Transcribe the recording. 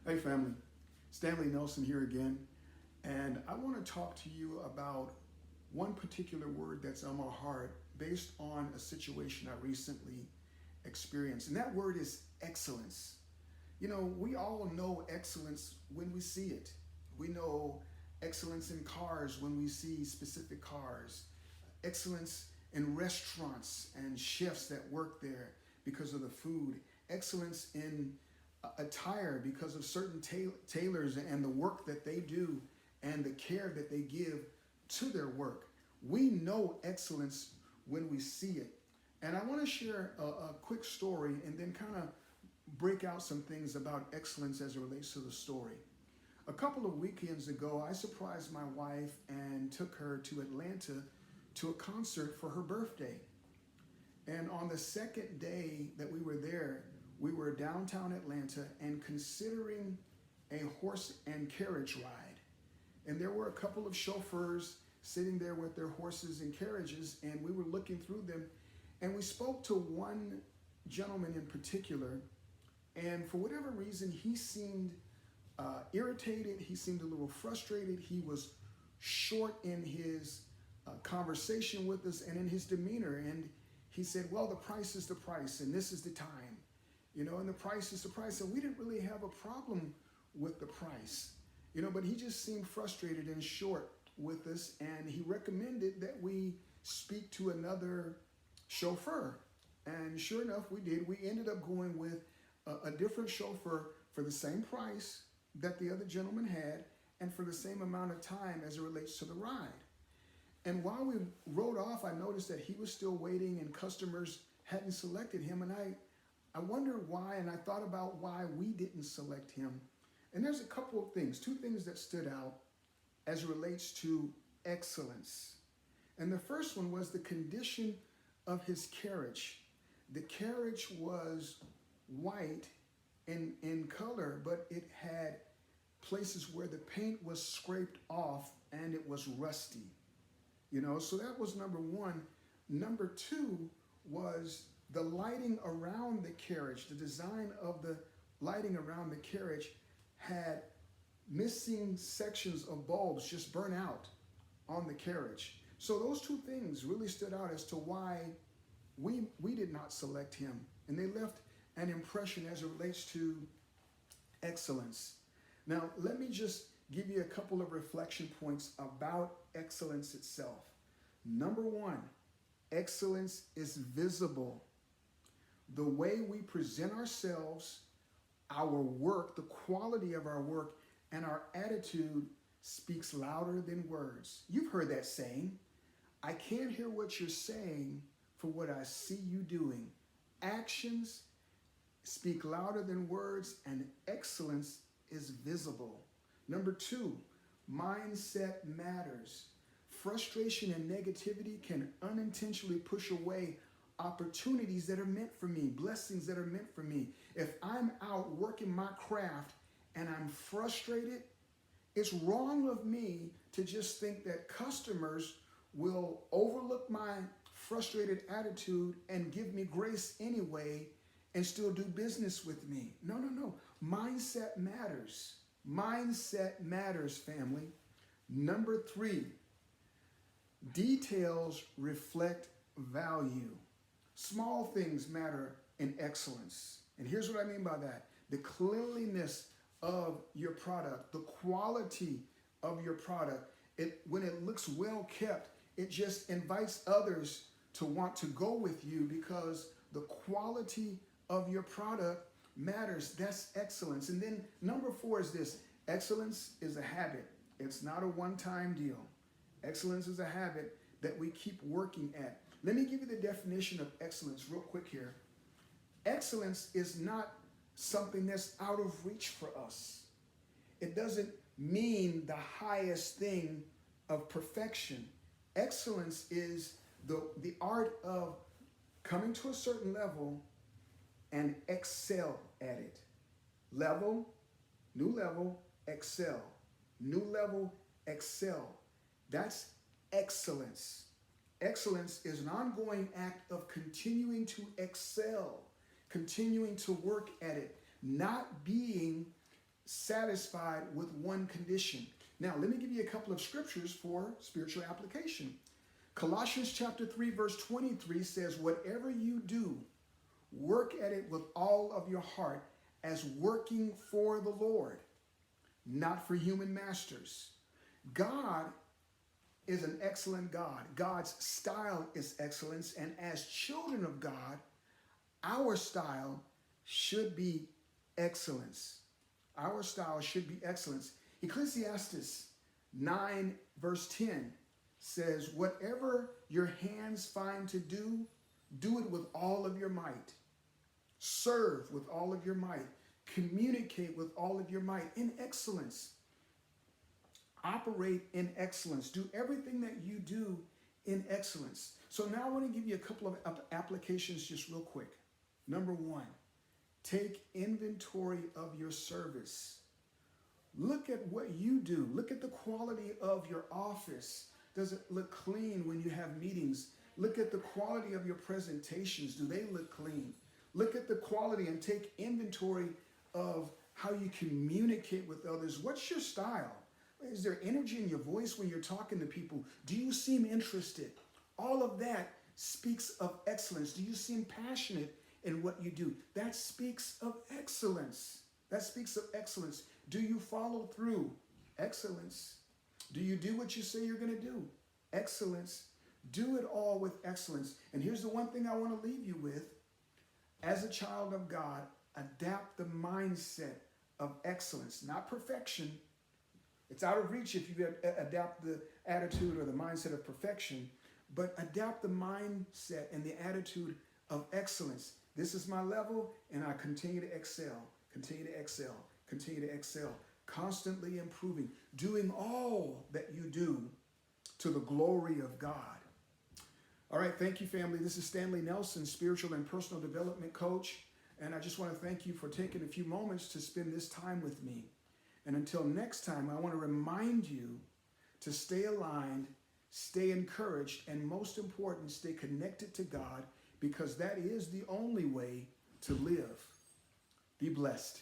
Hey family, Stanley Nelson here again, and I want to talk to you about one particular word that's on my heart based on a situation I recently experienced, and that word is excellence. You know, we all know excellence when we see it. We know excellence in cars when we see specific cars, excellence in restaurants and chefs that work there because of the food, excellence in attire because of certain tailors and the work that they do and the care that they give to their work. We know excellence when we see it. And I want to share a quick story and then kind of break out some things about excellence as it relates to the story. A couple of weekends ago, I surprised my wife and took her to Atlanta to a concert for her birthday. And on the second day that we were there, we were downtown Atlanta and considering a horse and carriage ride. And there were a couple of chauffeurs sitting there with their horses and carriages, and we were looking through them. And we spoke to one gentleman in particular, and for whatever reason, he seemed irritated. He seemed a little frustrated. He was short in his conversation with us and in his demeanor. And he said, well, the price is the price, and this is the time. You know, and the price is the price. And we didn't really have a problem with the price, you know, but he just seemed frustrated and short with us. And he recommended that we speak to another chauffeur. And sure enough, we did. We ended up going with a different chauffeur for the same price that the other gentleman had and for the same amount of time as it relates to the ride. And while we rode off, I noticed that he was still waiting and customers hadn't selected him. And I wondered why, and I thought about why we didn't select him. And there's a couple of things, two things that stood out as it relates to excellence. And the first one was the condition of his carriage. The carriage was white in color, but it had places where the paint was scraped off and it was rusty. You know, so that was number one. Number two was the lighting around the carriage. The design of the lighting around the carriage had missing sections of bulbs just burnt out on the carriage. So those two things really stood out as to why we did not select him. And they left an impression as it relates to excellence. Now, let me just give you a couple of reflection points about excellence itself. Number one, excellence is visible. The way we present ourselves, our work, the quality of our work, and our attitude speaks louder than words. You've heard that saying. I can't hear what you're saying for what I see you doing. Actions speak louder than words, and excellence is visible. Number two, mindset matters. Frustration and negativity can unintentionally push away opportunities that are meant for me, blessings that are meant for me. If I'm out working my craft and I'm frustrated, it's wrong of me to just think that customers will overlook my frustrated attitude and give me grace anyway and still do business with me. No, no, no. Mindset matters. Mindset matters, family. Number three, details reflect value. Small things matter in excellence. And here's what I mean by that. The cleanliness of your product, the quality of your product, when it looks well kept, it just invites others to want to go with you because the quality of your product matters. That's excellence. And then number four is this. Excellence is a habit. It's not a one-time deal. Excellence is a habit that we keep working at. Let me give you the definition of excellence real quick here. Excellence is not something that's out of reach for us. It doesn't mean the highest thing of perfection. Excellence is the art of coming to a certain level and excel at it. Level, new level, excel. New level, excel. That's excellence. Excellence is an ongoing act of continuing to excel, continuing to work at it, not being satisfied with one condition. Now, let me give you a couple of scriptures for spiritual application. Colossians chapter 3, verse 23 says, whatever you do, work at it with all of your heart as working for the Lord, not for human masters. God is an excellent God. God's style is excellence. And as children of God, our style should be excellence. Our style should be excellence. Ecclesiastes 9, verse 10 says, whatever your hands find to do, do it with all of your might. Serve with all of your might. Communicate with all of your might in excellence. Operate in excellence. Do everything that you do in excellence. So now I want to give you a couple of applications just real quick. Number one, take inventory of your service. Look at what you do. Look at the quality of your office. Does it look clean when you have meetings? Look at the quality of your presentations. Do they look clean? Look at the quality and take inventory of how you communicate with others. What's your style? Is there energy in your voice when you're talking to people? Do you seem interested? All of that speaks of excellence. Do you seem passionate in what you do? That speaks of excellence. That speaks of excellence. Do you follow through? Excellence. Do you do what you say you're going to do? Excellence. Do it all with excellence. And here's the one thing I want to leave you with. As a child of God, adapt the mindset of excellence, not perfection. It's out of reach if you adapt the attitude or the mindset of perfection, but adapt the mindset and the attitude of excellence. This is my level, and I continue to excel, continue to excel, continue to excel, constantly improving, doing all that you do to the glory of God. All right, thank you, family. This is Stanley Nelson, spiritual and personal development coach, and I just want to thank you for taking a few moments to spend this time with me. And until next time, I want to remind you to stay aligned, stay encouraged, and most important, stay connected to God, because that is the only way to live. Be blessed.